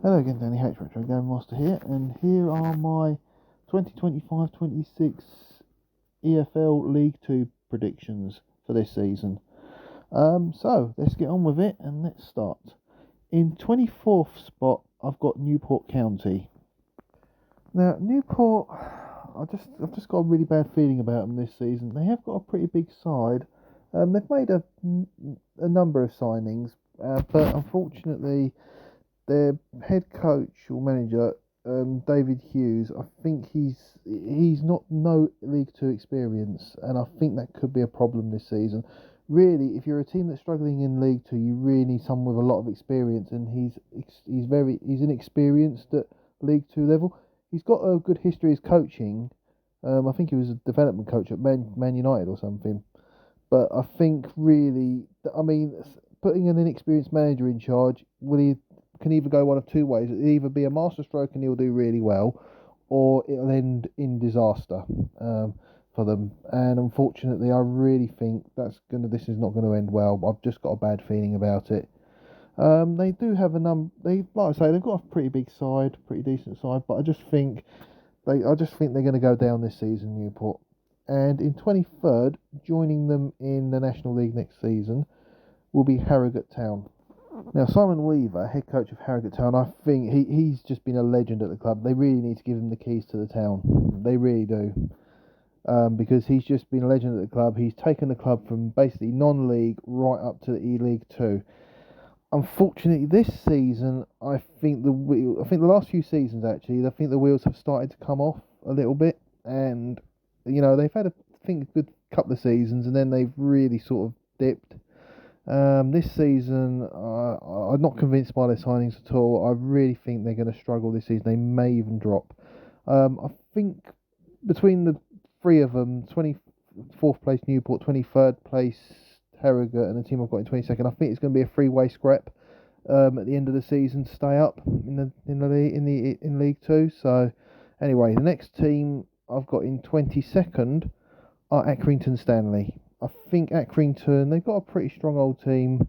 Hello again, Danny H. Retro Game Master here, and here are my 2025-26 EFL League 2 predictions for this season. So let's get on with it and let's start. In 24th spot, I've got Newport County. Now, Newport, I've just got a really bad feeling about them this season. They have got a pretty big side. They've made a number of signings, but unfortunately, their head coach or manager, David Hughes, I think he's not no League Two experience, and I think that could be a problem this season. Really, if you're a team that's struggling in League Two, you really need someone with a lot of experience, and he's inexperienced at League Two level. He's got a good history as coaching. I think he was a development coach at Man United or something. But I think really, I mean, putting an inexperienced manager in charge, he can either go one of two ways. It'll either be a masterstroke and he'll do really well, or it'll end in disaster for them. And unfortunately, I really think this is not going to end well. I've just got a bad feeling about it. They do have like I say, they've got a pretty big side, pretty decent side, but I just think they're going to go down this season, Newport. And in 23rd, joining them in the National League next season, will be Harrogate Town. Now, Simon Weaver, head coach of Harrogate Town, I think he's just been a legend at the club. They really need to give him the keys to the town. They really do. Because he's just been a legend at the club. He's taken the club from basically non-league right up to the E-League 2. Unfortunately, this season, I think the last few seasons actually, I think the wheels have started to come off a little bit, and they've had a good couple of seasons, and then they've really sort of dipped. This season, I'm not convinced by their signings at all. I really think they're going to struggle this season. They may even drop. I think between the three of them, 24th place Newport, 23rd place Harrogate, and the team I've got in 22nd, I think it's going to be a three-way scrap at the end of the season to stay up in League Two. So anyway, the next team I've got in 22nd are Accrington Stanley. I think Accrington, they've got a pretty strong old team,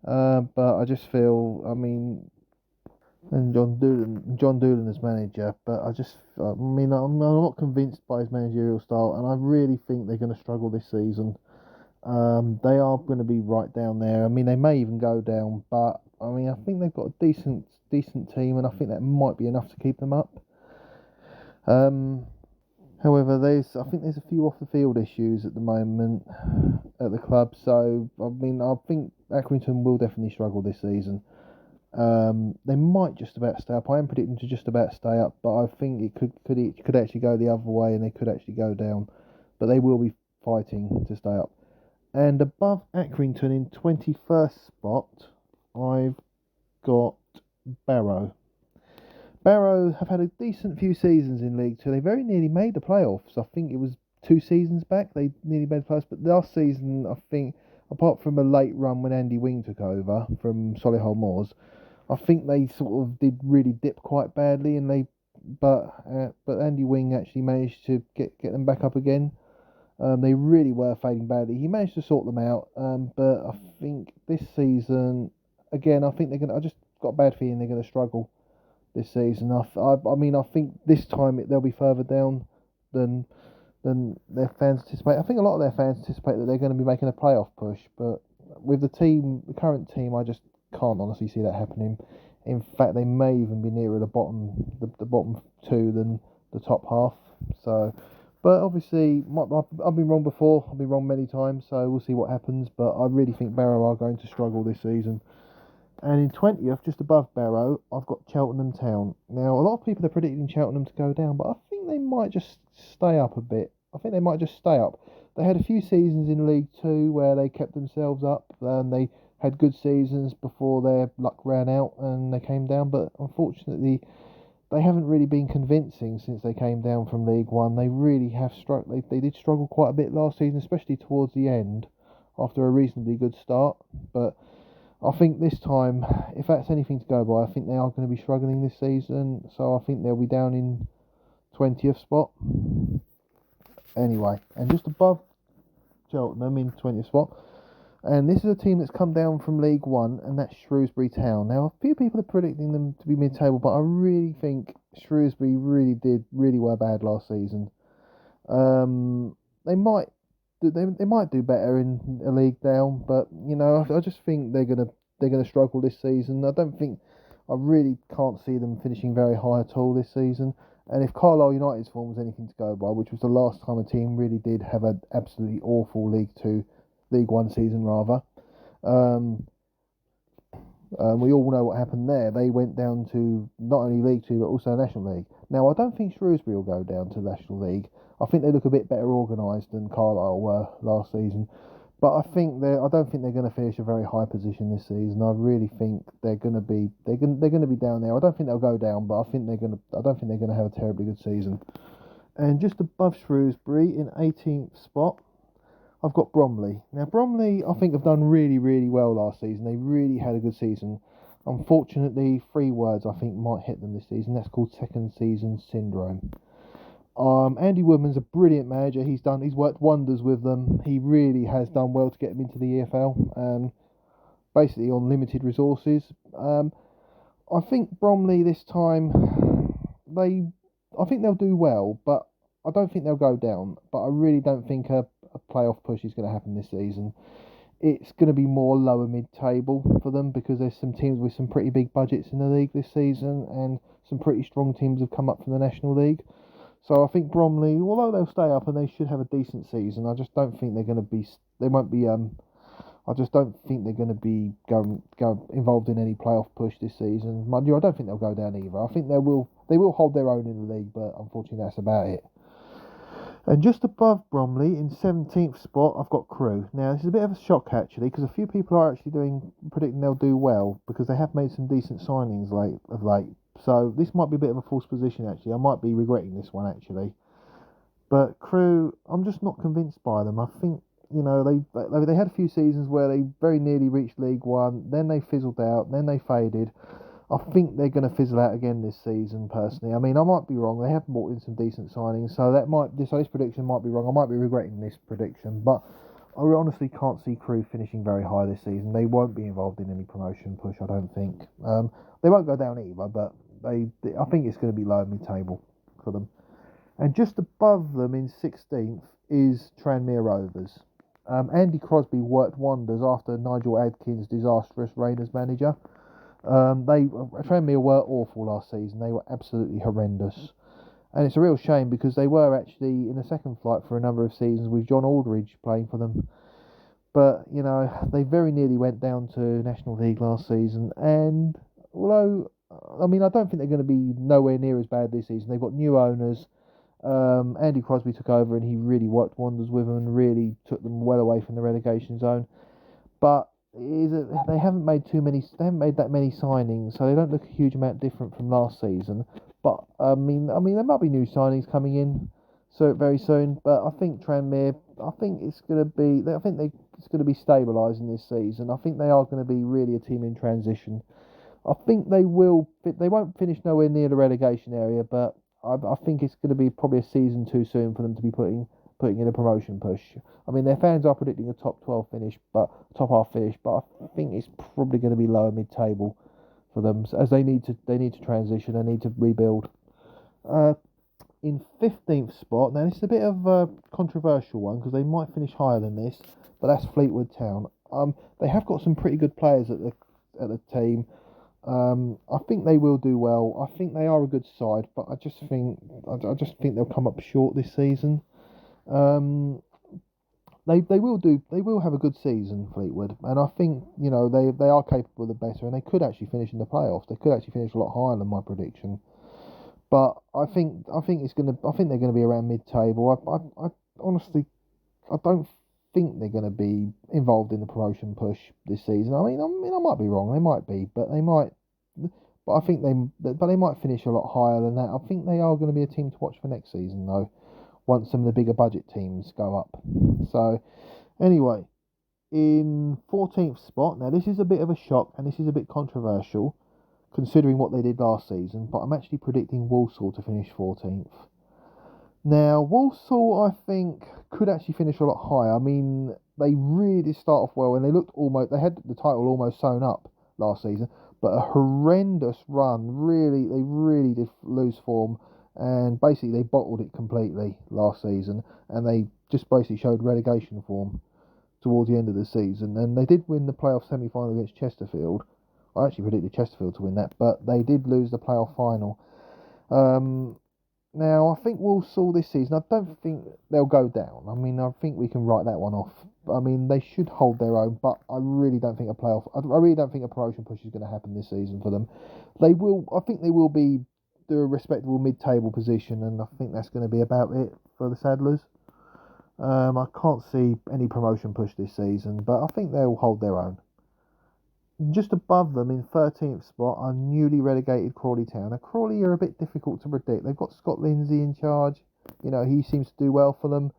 but I just feel, and John Doolan as manager, but I'm not convinced by his managerial style, and I really think they're going to struggle this season. They are going to be right down there. They may even go down, but I think they've got a decent team, and I think that might be enough to keep them up. However, I think there's a few off the field issues at the moment at the club, so I think Accrington will definitely struggle this season. They might just about stay up. I am predicting to just about stay up, but I think it could actually go the other way, and they could actually go down. But they will be fighting to stay up. And above Accrington in 21st spot, I've got Barrow. Barrow have had a decent few seasons in League Two. They very nearly made the playoffs. I think it was 2 seasons back they nearly made the playoffs. But last season, I think, apart from a late run when Andy Wing took over from Solihull Moors, I think they sort of did really dip quite badly. But Andy Wing actually managed to get them back up again. They really were fading badly. He managed to sort them out, but I think this season, again, I just got a bad feeling they're going to struggle this season. I think this time they'll be further down than their fans anticipate. I think a lot of their fans anticipate that they're going to be making a playoff push, but with the current team, I just can't honestly see that happening. In fact, they may even be nearer the bottom two than the top half. So. But obviously, I've been wrong before. I've been wrong many times, so we'll see what happens. But I really think Barrow are going to struggle this season. And in 20th, just above Barrow, I've got Cheltenham Town. Now, a lot of people are predicting Cheltenham to go down, but I think they might just stay up a bit. They had a few seasons in League Two where they kept themselves up, and they had good seasons before their luck ran out and they came down. But unfortunately, they haven't really been convincing since they came down from League One. They really have struggled. They did struggle quite a bit last season, especially towards the end, after a reasonably good start. But I think this time, if that's anything to go by, I think they are going to be struggling this season. So I think they'll be down in 20th spot. Anyway, and just above Cheltenham in 20th spot, And this is a team that's come down from League One, and that's Shrewsbury Town. Now, a few people are predicting them to be mid-table, but I really think Shrewsbury really did really well bad last season. Um, they might they might do better in a league down, but I just think they're gonna struggle this season. I really can't see them finishing very high at all this season. And if Carlisle United's form was anything to go by, which was the last time a team really did have an absolutely awful League One season rather, um, we all know what happened there. They went down to not only League Two but also National League. Now I don't think Shrewsbury will go down to National League. I think they look a bit better organised than Carlisle were last season. But I don't think they're going to finish a very high position this season. I really think they're going to be down there. I don't think they'll go down, but I don't think they're going to have a terribly good season. And just above Shrewsbury in 18th spot, I've got Bromley. Now, Bromley, I think, have done really, really well last season. They really had a good season. Unfortunately, three words I think might hit them this season. That's called second season syndrome. Andy Woodman's a brilliant manager. He's worked wonders with them. He really has done well to get them into the EFL. Basically on limited resources. I think Bromley this time, I think they'll do well, but I don't think they'll go down. But I really don't think a playoff push is going to happen this season. It's going to be more lower mid-table for them because there's some teams with some pretty big budgets in the league this season, and some pretty strong teams have come up from the National League. So I think Bromley, although they'll stay up and they should have a decent season, I just don't think they're going to be. They won't be. I just don't think they're going to be go involved in any playoff push this season. Mind you, I don't think they'll go down either. I think they will hold their own in the league, but unfortunately that's about it. And just above Bromley, in 17th spot, I've got Crewe. Now, this is a bit of a shock, actually, because a few people are actually predicting they'll do well, because they have made some decent signings of late. So, this might be a bit of a false position, actually. I might be regretting this one, actually. But Crewe, I'm just not convinced by them. I think, they had a few seasons where they very nearly reached League One, then they fizzled out, then they faded. I think they're going to fizzle out again this season, personally. I mean, I might be wrong. They have brought in some decent signings, so this prediction might be wrong. I might be regretting this prediction, but I honestly can't see Crewe finishing very high this season. They won't be involved in any promotion push, I don't think. They won't go down either, but I think it's going to be low mid-table for them. And just above them in 16th is Tranmere Rovers. Andy Crosby worked wonders after Nigel Adkins' disastrous reign as manager. Tranmere were awful last season. They were absolutely horrendous, and it's a real shame because they were actually in the second flight for a number of seasons with John Aldridge playing for them. But they very nearly went down to National League last season. And although I don't think they're going to be nowhere near as bad this season. They've got new owners. Andy Crosby took over and he really worked wonders with them and really took them well away from the relegation zone. But they haven't made that many signings, so they don't look a huge amount different from last season. But I mean, there might be new signings coming in so very soon. But I think Tranmere, it's going to be stabilising this season. I think they are going to be really a team in transition. I think they won't finish nowhere near the relegation area, but I think it's going to be probably a season too soon for them to be putting in a promotion push. I mean, their fans are predicting a top half finish, but I think it's probably going to be lower mid-table for them, as they need to transition, they need to rebuild. In 15th spot, now this is a bit of a controversial one because they might finish higher than this, but that's Fleetwood Town. They have got some pretty good players at the team. I think they will do well. I think they are a good side, but I just think they'll come up short this season. They will have a good season, Fleetwood, and I think they are capable of better, and they could actually finish in the playoffs. They could actually finish a lot higher than my prediction, but I think they're going to be around mid-table. I honestly don't think they're going to be involved in the promotion push this season. I mean I might be wrong. They might be, but they might. But I think they might finish a lot higher than that. I think they are going to be a team to watch for next season, though, once some of the bigger budget teams go up. So, anyway, in 14th spot, now this is a bit of a shock and this is a bit controversial, considering what they did last season, but I'm actually predicting Walsall to finish 14th. Now, Walsall, I think, could actually finish a lot higher. I mean, they really did start off well, and they had the title almost sewn up last season, but a horrendous run. They really did lose form, and basically they bottled it completely last season, and they just basically showed relegation form towards the end of the season, and they did win the playoff semi-final against Chesterfield. I actually predicted Chesterfield to win that, but they did lose the playoff final. Um, Now, I think Walsall this season, I don't think they'll go down. I mean, I think we can write that one off. I mean, they should hold their own, but I really don't think I really don't think a promotion push is going to happen this season for them. I think they will be the respectable mid-table position, and I think that's going to be about it for the Saddlers. I can't see any promotion push this season, but I think they'll hold their own. Just above them in 13th spot are newly relegated Crawley Town. Now, Crawley are a bit difficult to predict. They've got Scott Lindsay in charge. You know, he seems to do well for them.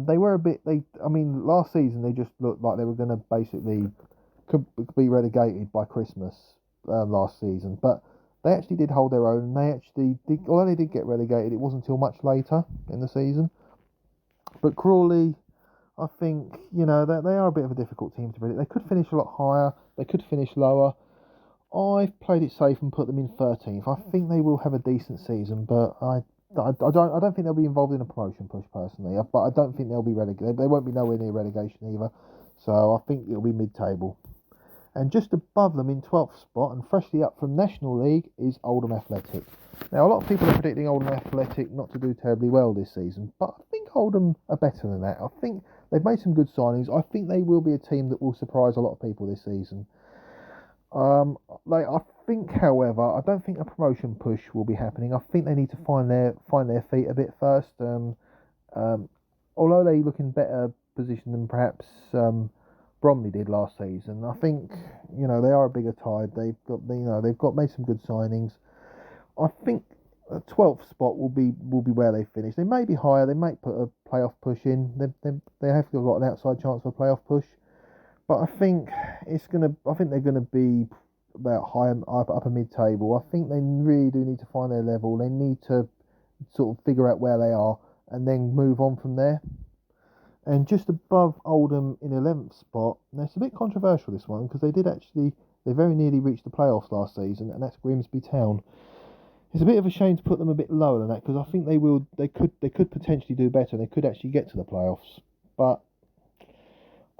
They were a bit. Last season they just looked like they were going to basically could be relegated by Christmas last season, but they actually did hold their own. And they actually did, although they did get relegated, it wasn't until much later in the season. But Crawley, I think, you know, they are a bit of a difficult team to predict. They could finish a lot higher. They could finish lower. I've played it safe and put them in 13th. I think they will have a decent season, but I don't think they'll be involved in a promotion push personally. But I don't think they'll be relegated. They won't be nowhere near relegation either. So I think it'll be mid-table. And just above them in 12th spot and freshly up from National League is Oldham Athletic. Now, a lot of people are predicting Oldham Athletic not to do terribly well this season, but I think Oldham are better than that. I think they've made some good signings. I think they will be a team that will surprise a lot of people this season. I think, however, I don't think a promotion push will be happening. I think they need to find their feet a bit first. Although they look in better position than perhaps Bromley did last season, I think, you know, they are a bigger tide. They've got made some good signings. I think a 12th spot will be where they finish. They may be higher. They might put a playoff push in. They have got an outside chance for a playoff push. But I think they're gonna be about upper mid-table. I think they really do need to find their level. They need to sort of figure out where they are and then move on from there. And just above Oldham in 11th spot, now it's a bit controversial this one because they very nearly reached the playoffs last season, and that's Grimsby Town. It's a bit of a shame to put them a bit lower than that because I think they could potentially do better. They could actually get to the playoffs, but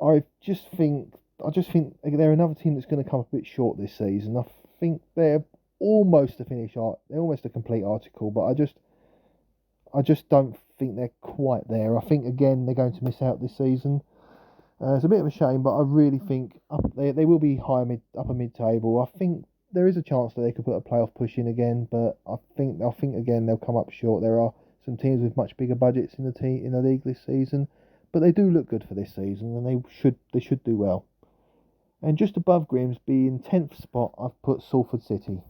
I just think they're another team that's going to come up a bit short this season. I think they're almost they're almost a complete article, but I just don't think they're quite there. I think again they're going to miss out this season. It's a bit of a shame, but I really think they will be upper mid table. I think there is a chance that they could put a playoff push in again, but I think again they'll come up short. There are some teams with much bigger budgets in the league this season, but they do look good for this season, and they should do well. And just above Grimsby in 10th spot, I've put Salford City.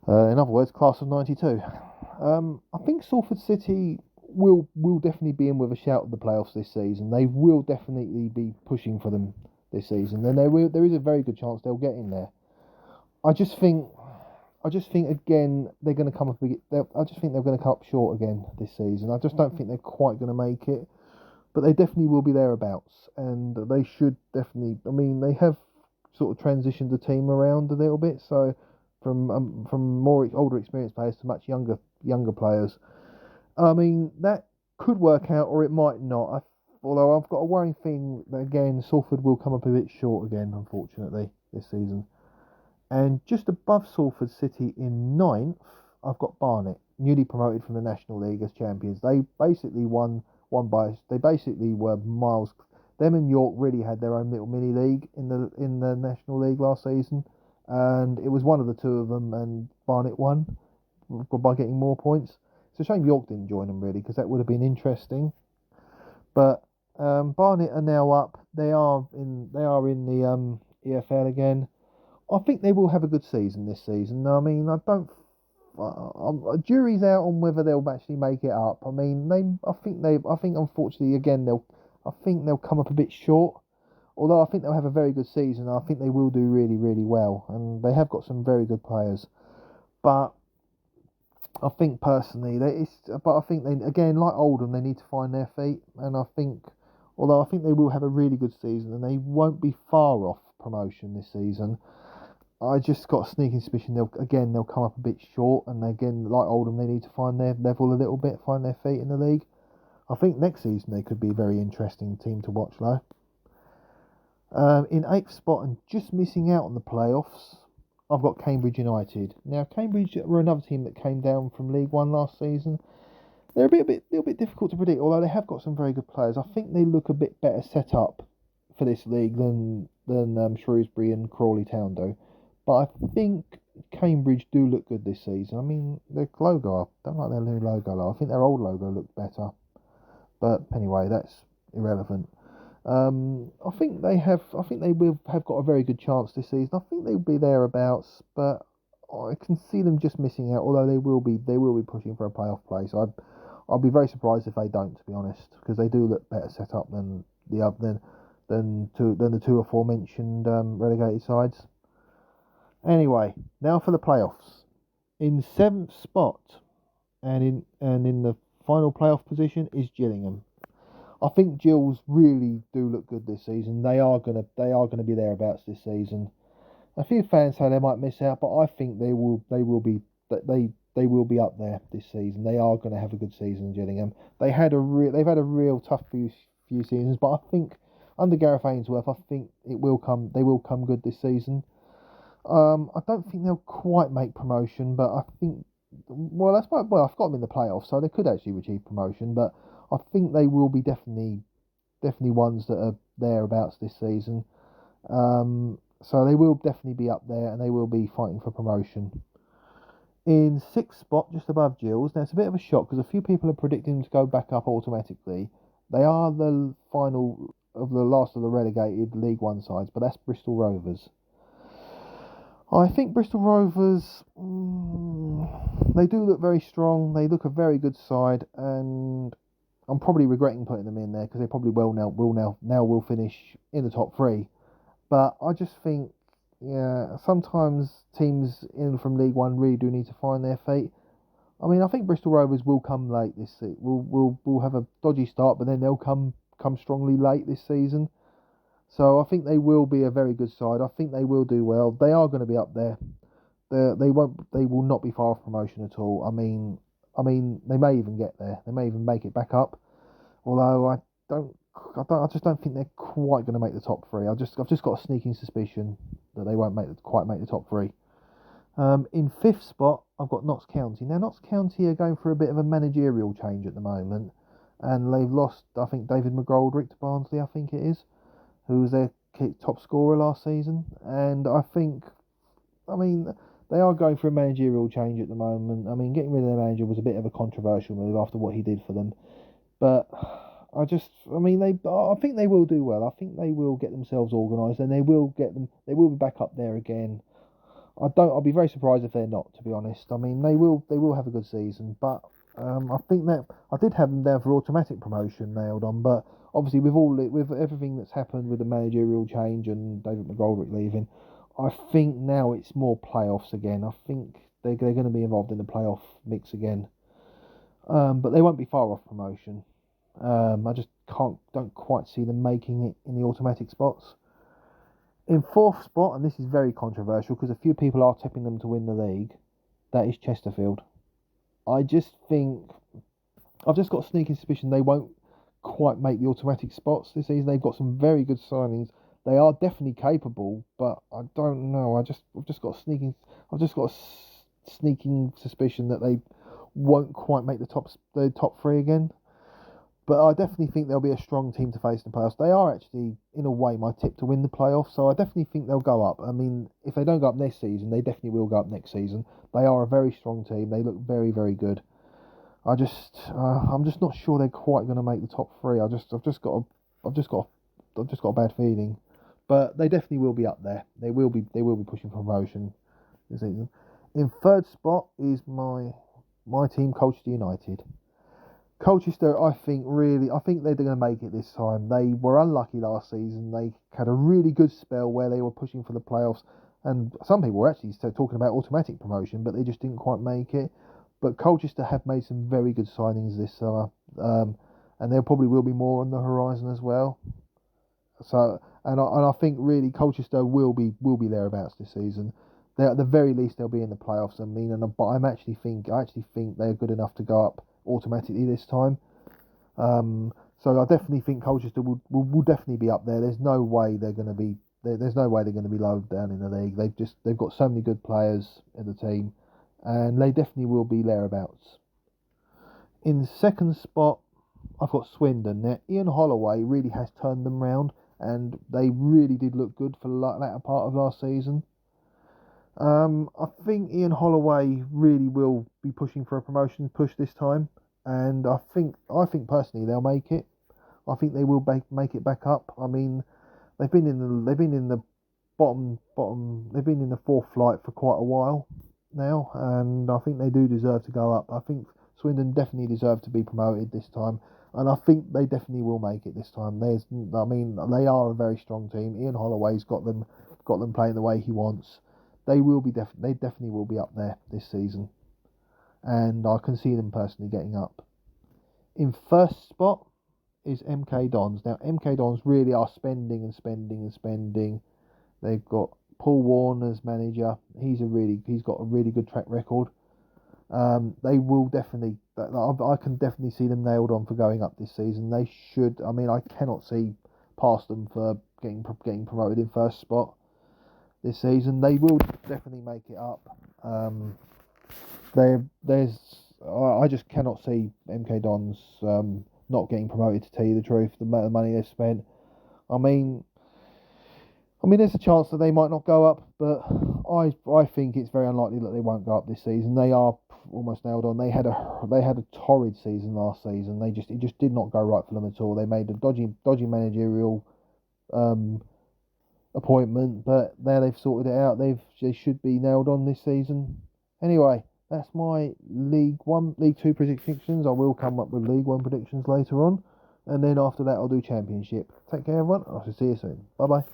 In other words, class of '92. I think Salford City will definitely be in with a shout at the playoffs this season. They will definitely be pushing for them this season, and there is a very good chance they'll get in there. I just think again they're going to come up. I just think they're going to come up short again this season. I just don't think they're quite going to make it, but they definitely will be thereabouts, and they should definitely. I mean, they have sort of transitioned the team around a little bit, so from more older experienced players to much younger players. I mean, that could work out, or it might not. Although I've got a worrying thing that again Salford will come up a bit short again, unfortunately, this season. And just above Salford City in 9th, I've got Barnet, newly promoted from the National League as champions. They basically they basically were miles. Them and York really had their own little mini league in the National League last season, and it was one of the two of them, and Barnet won by getting more points. It's a shame York didn't join them really, because that would have been interesting. But Barnet are now up. They are in the EFL again. I think they will have a good season this season. I mean, jury's out on whether they'll actually make it up. I mean, I think unfortunately again they'll come up a bit short. Although I think they'll have a very good season. I think they will do really, really well, and they have got some very good players. But I think personally, I think they again, like Oldham, they need to find their feet, and I think Although I think they will have a really good season and they won't be far off promotion this season. I just got a sneaking suspicion they'll come up a bit short, and again, like Oldham, they need to find their level a little bit, find their feet in the league. I think next season they could be a very interesting team to watch though. In eighth spot and just missing out on the playoffs, I've got Cambridge United. Now Cambridge were another team that came down from League One last season. They're little bit difficult to predict, although they have got some very good players. I think they look a bit better set up for this league than Shrewsbury and Crawley Town do. But I think Cambridge do look good this season. I mean, their logo, I don't like their new logo. I think their old logo looked better. But anyway, that's irrelevant. I think they will have got a very good chance this season. I think they'll be thereabouts, but I can see them just missing out. Although they will be pushing for a playoff place. I'll be very surprised if they don't, to be honest, because they do look better set up than the two aforementioned relegated sides. Anyway, now for the playoffs. In seventh spot, and in the final playoff position is Gillingham. I think Gills really do look good this season. They are gonna be thereabouts this season. A few fans say they might miss out, but I think they will be up there this season. They are going to have a good season, Gillingham. They've had a real tough few seasons, but I think under Gareth Ainsworth, I think they will come good this season. I don't think they'll quite make promotion, but I think I've got them in the playoffs, so they could actually achieve promotion. But I think they will be definitely ones that are thereabouts this season. So they will definitely be up there, and they will be fighting for promotion. In sixth spot, just above Gills. Now it's a bit of a shock because a few people are predicting them to go back up automatically. They are the final of the last of the relegated League One sides, but that's Bristol Rovers. I think Bristol Rovers, they do look very strong. They look a very good side, and I'm probably regretting putting them in there because they probably will finish in the top three. But I just think, yeah, sometimes teams in from League One really do need to find their fate. I mean, I think Bristol Rovers will come late this season. Will have a dodgy start, but then they'll come strongly late this season. So I think they will be a very good side. I think they will do well. They are going to be up there. They will not be far off promotion at all. I mean, they may even get there. They may even make it back up. Although I just don't think they're quite going to make the top three. I've just got a sneaking suspicion that they won't quite make the top three. In fifth spot, I've got Notts County. Now, Notts County are going for a bit of a managerial change at the moment, and they've lost, I think, David McGoldrick to Barnsley, I think it is, who was their top scorer last season. And they are going for a managerial change at the moment. I mean, getting rid of their manager was a bit of a controversial move after what he did for them, but I think they will do well. I think they will get themselves organised, and they will be back up there again. I'll be very surprised if they're not, to be honest. I mean, they will have a good season, but I think that I did have them down for automatic promotion nailed on, but obviously with everything that's happened with the managerial change and David McGoldrick leaving, I think now it's more playoffs again. I think they're going to be involved in the playoff mix again, but they won't be far off promotion. I just don't quite see them making it in the automatic spots. In fourth spot, and this is very controversial because a few people are tipping them to win the league, that is Chesterfield. I've just got a sneaking suspicion they won't quite make the automatic spots this season. They've got some very good signings. They are definitely capable, but I don't know. I've just got a sneaking suspicion that they won't quite make the top three again. But I definitely think they'll be a strong team to face in the playoffs. They are actually, in a way, my tip to win the playoffs, so I definitely think they'll go up. I mean, if they don't go up this season, they definitely will go up next season. They are a very strong team. They look very, very good. I'm just not sure they're quite going to make the top three. I've just got a bad feeling. But they definitely will be up there. They will be pushing for promotion this season. In third spot is my team, Colchester United. Colchester, I think they're going to make it this time. They were unlucky last season. They had a really good spell where they were pushing for the playoffs, and some people were actually talking about automatic promotion, but they just didn't quite make it. But Colchester have made some very good signings this summer, and there probably will be more on the horizon as well. So, and I think really Colchester will be thereabouts this season. They, at the very least, they'll be in the playoffs. I mean, but I actually think they're good enough to go up automatically this time. So I definitely think Colchester will definitely be up there. There's no way they're going to be there's no way they're going to be low down in the league. They've got so many good players in the team, and they definitely will be thereabouts. In second spot, I've got Swindon. Now, Ian Holloway really has turned them round, and they really did look good for the latter part of last season. I think Ian Holloway really will be pushing for a promotion push this time, and I think personally they'll make it. I think they will make it back up. I mean, they've been in the bottom. They've been in the fourth flight for quite a while now, and I think they do deserve to go up. I think Swindon definitely deserve to be promoted this time, and I think they definitely will make it this time. They are a very strong team. Ian Holloway's got them playing the way he wants. They definitely will be up there this season, and I can see them personally getting up. In first spot is MK Dons. Now MK Dons really are spending and spending and spending. They've got Paul Warner's manager. He's got a really good track record. They will definitely. I can definitely see them nailed on for going up this season. They should. I mean, I cannot see past them for getting promoted in first spot this season. They will definitely make it up. I just cannot see MK Dons not getting promoted. To tell you the truth, the amount of money they've spent. I mean, there's a chance that they might not go up, but I think it's very unlikely that they won't go up this season. They are almost nailed on. They had a torrid season last season. It just did not go right for them at all. They made a dodgy managerial appointment, but now they've sorted it out. They should be nailed on this season. Anyway, that's my League Two predictions. I will come up with League One predictions later on, and then after that I'll do Championship. Take care, everyone. I shall see you soon. Bye bye.